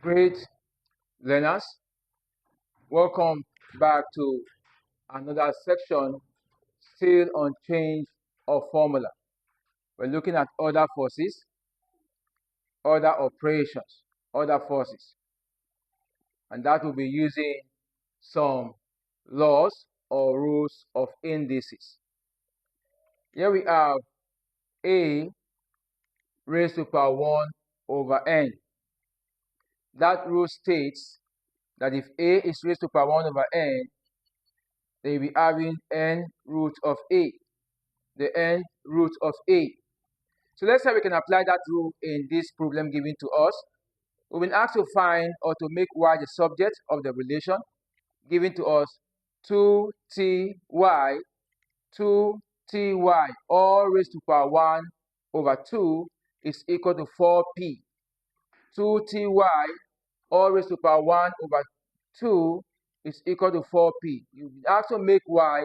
Great learners, welcome back to another section still on change of formula. We're looking at other forces, other operations, other forces, and that will be using some laws or rules of indices. Here we have A raised to power 1 over n. That rule states that if A is raised to power 1 over n, they will be having n root of A, the n root of A. So let's say we can apply that rule in this problem given to us. We've been asked to find or to make y the subject of the relation given to us 2ty, 2ty all raised to power 1 over 2 is equal to 4p. 2ty all raised to power 1 over 2 is equal to 4p. You have to make y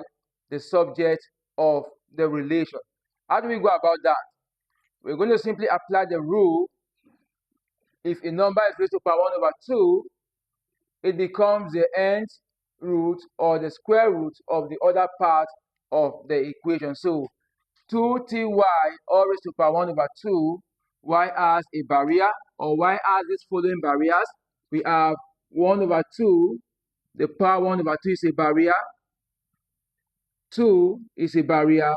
the subject of the relation. How do we go about that? We're going to simply apply the rule. If a number is raised to power 1 over 2, it becomes the nth root or the square root of the other part of the equation. So 2ty all raised to power 1 over 2, y has a barrier, or y has these following barriers. We have 1 over 2, the power 1 over 2 is a barrier, 2 is a barrier,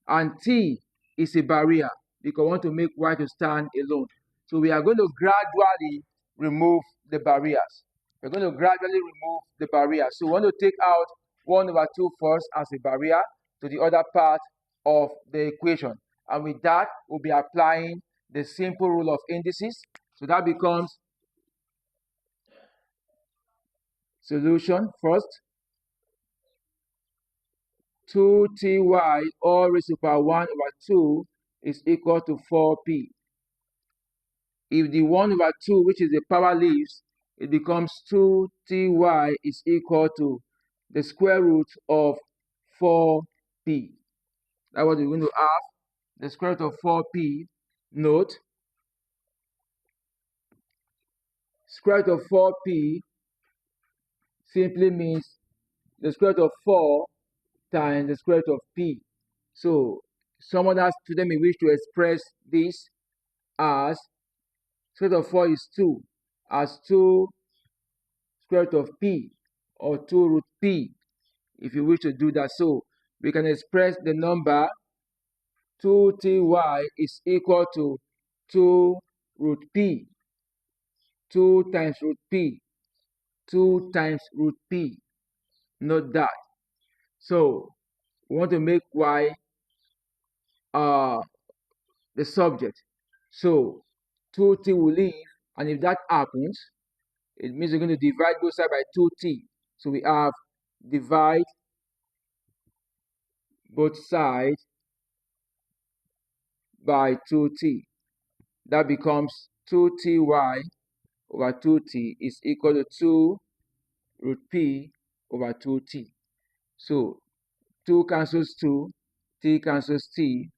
and t is a barrier because we want to make y to stand alone. So we are going to gradually remove the barriers. We're going to gradually remove the barriers. So we want to take out 1 over 2 first as a barrier to the other part of the equation. And with that, we'll be applying the simple rule of indices. So that becomes solution first. 2ty all raised to power 1 over 2 is equal to 4p. If the 1 over 2, which is the power, leaves, it becomes 2ty is equal to the square root of 4p. That's what we're going to have. The square root of 4p. Note, square root of 4p simply means the square root of 4 times the square root of p. So some other student may wish to express this as square root of 4 is 2, as 2 square root of p, or 2 root p, if you wish to do that. So we can express the number 2ty is equal to 2 root p, 2 times root p, 2 times root p. Note that. So we want to make y the subject. So 2t will leave, and if that happens, it means we're going to divide both sides by 2t. So we have divide both sides by 2t. That becomes 2ty over 2t is equal to 2 root p over 2t. So 2 cancels 2, t cancels t,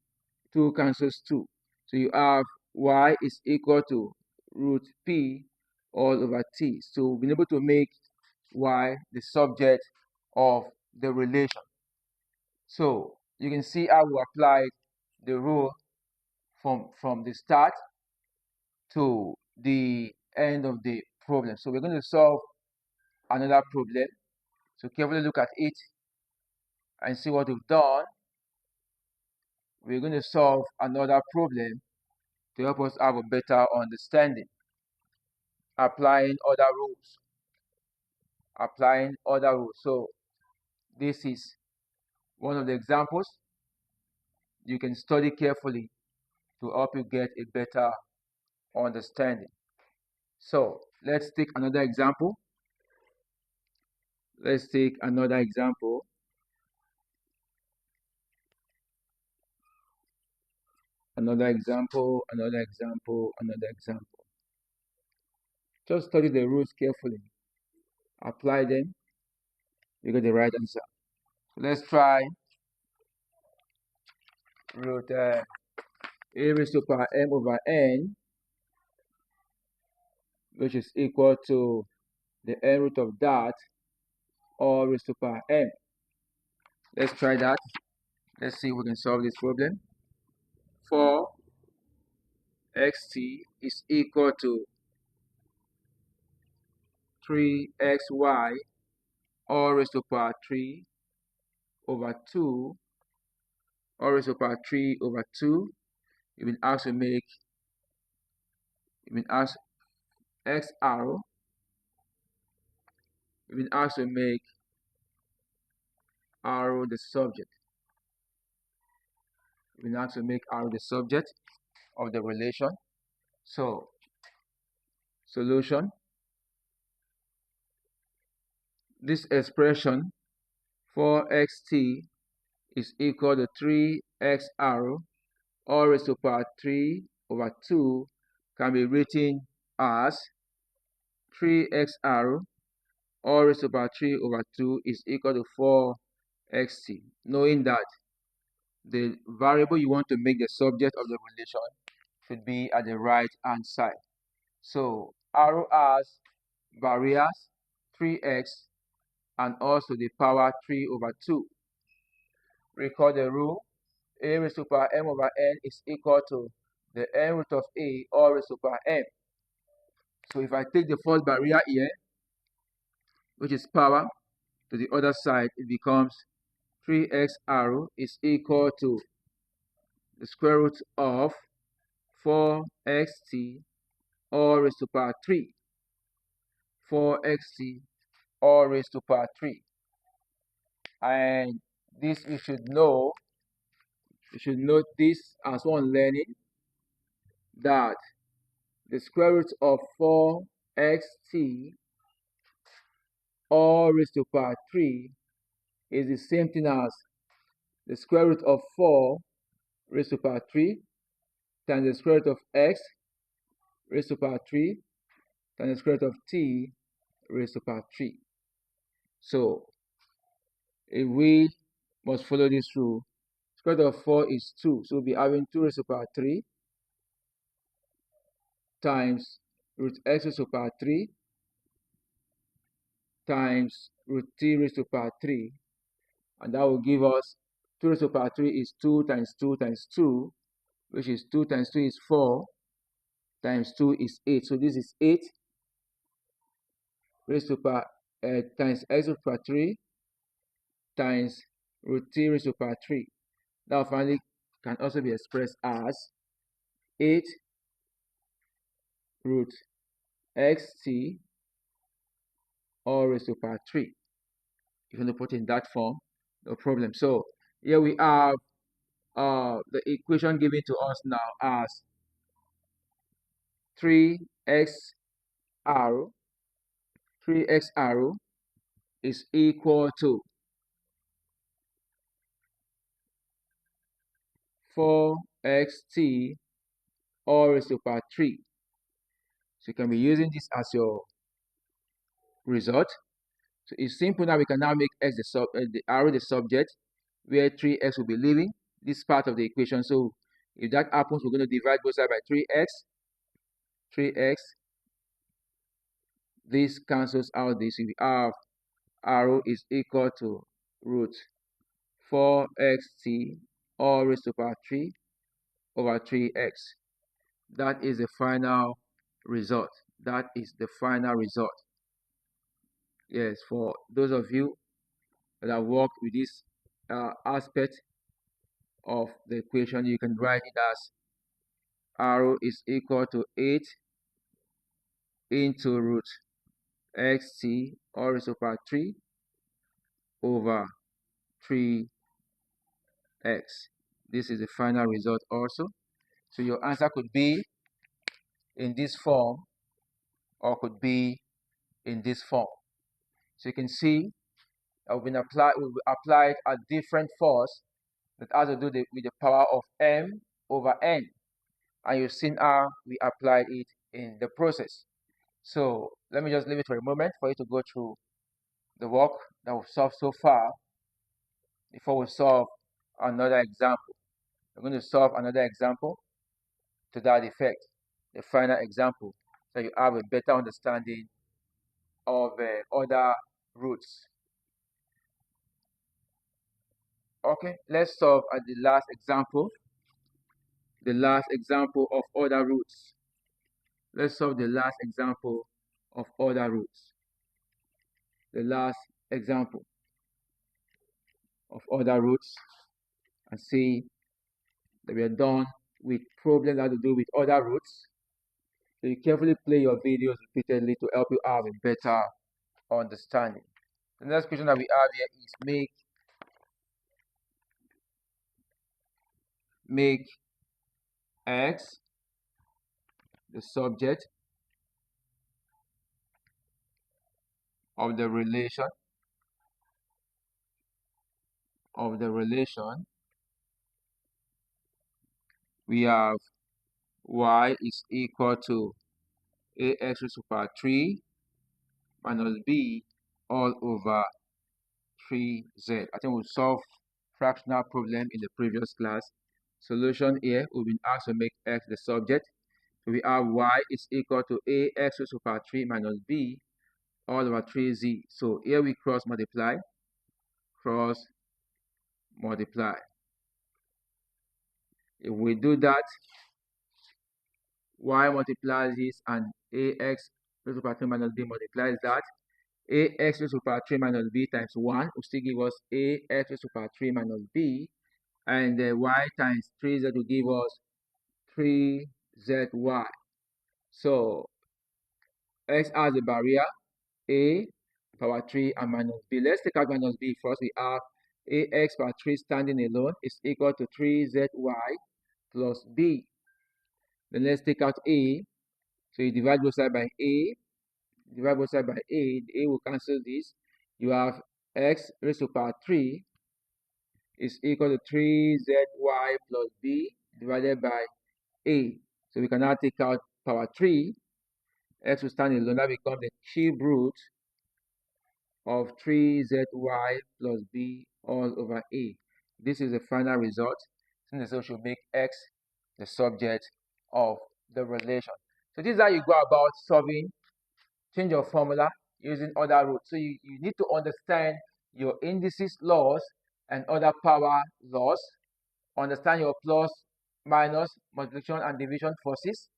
2 cancels 2. So you have y is equal to root p all over t. So we've been able to make y the subject of the relation. So you can see how we applied the rule from the start to the end of the problem. So we're going to solve another problem. So carefully look at it and see what we've done. We're going to solve another problem to help us have a better understanding. Applying other rules. Applying other rules. So this is one of the examples. You can study carefully to help you get a better understanding. So let's take another example. Let's take another example. Another example, another example, another example. Just study the rules carefully. Apply them. You get the right answer. So let's try root a raised to power m over n which is equal to the n root of that all raised to power m. Let's try that. Let's see if we can solve this problem. 4xt is equal to 3xy all raised to power 3 over 2 all raised to power 3 over 2. You've been asked to make, x arrow. You've been asked to make arrow the subject. You've been asked to make arrow the subject of the relation. So, solution. This expression 4xt is equal to 3x arrow all raised to power 3 over 2 can be written as 3x arrow all raised to power 3 over 2 is equal to 4xt, knowing that the variable you want to make the subject of the relation should be at the right hand side. So arrow has variance 3x and also the power 3 over 2. Recall the rule. A raised to power m over n is equal to the n root of a all raised to power m. So if I take the first barrier here, which is power, to the other side, it becomes 3x arrow is equal to the square root of 4xt all raised to power 3. 4xt all raised to power 3. And this you should note this as one learning, that the square root of 4xt all raised to power 3 is the same thing as the square root of 4 raised to power 3 times the square root of x raised to power 3 times the square root of t raised to power 3. So if we must follow this rule, square root of 4 is 2, so we'll be having 2 raised to power 3 times root x raised to power 3 times root t raised to power 3, and that will give us 2 raised to power 3 is 2 times 2 times 2, which is 2 times 2 is 4 times 2 is 8. So this is 8 raised to power times x raised to power 3 times root t raised to power 3. Now finally can also be expressed as 8 root xt all raised to power 3. If you want to put it in that form, no problem. So here we have the equation given to us now as 3x arrow is equal to 4xt all raised to power 3. So you can be using this as your result. So it's simple now. We can now make x the arrow the subject, where 3x will be leaving this part of the equation. So if that happens, we're going to divide both sides by 3x. This cancels out this. We have arrow is equal to root 4xt all raised to power 3 over 3x. That is the final result. That is the final result. Yes, for those of you that have worked with this aspect of the equation, you can write it as arrow is equal to 8 into root xt all raised to power 3 over 3x. This is the final result also. So your answer could be in this form or could be in this form. So you can see that we've applied a different force that has to do with the power of m over n. And you've seen how we applied it in the process. So let me just leave it for a moment for you to go through the work that we've solved so far before we solve another example. We're going to solve another example to that effect, the final example. so you have a better understanding of other roots. Okay, let's solve at the last example of other roots. Let's solve the last example of other roots. The last example of other roots, and see that we are done with problems that have to do with other roots. So you carefully play your videos repeatedly to help you have a better understanding. The next question that we have here is make x the subject of the relation we have y is equal to ax raised to power 3 minus b all over 3z. I think we solved fractional problem in the previous class. Solution here, we've been asked to make x the subject. So we have y is equal to ax raised to power 3 minus b all over 3z. So here we cross multiply. If we do that, y multiplies this and ax raised to power 3 minus b multiplies that. Ax raised to power 3 minus b times 1 will still give us ax raised to power 3 minus b, and y times 3z will give us 3zy. So x has a barrier a power 3 and minus b. Let's take out minus b first. We have ax power 3 standing alone is equal to 3zy plus b. Then let's take out a. So you divide both sides by a. Divide both sides by a. The a will cancel this. You have x raised to power 3 is equal to 3zy plus b divided by a. So we can now take out power 3. X will stand alone. That becomes the cube root of 3zy plus b all over a. This is the final result. Since the should make x the subject of the relation. So this is how you go about solving change of formula using other roots. So you need to understand your indices laws and other power laws. Understand your plus, minus, multiplication, and division forces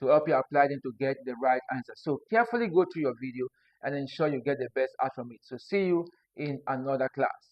to help you apply them to get the right answer. So carefully go through your video and ensure you get the best out from it. So see you in another class.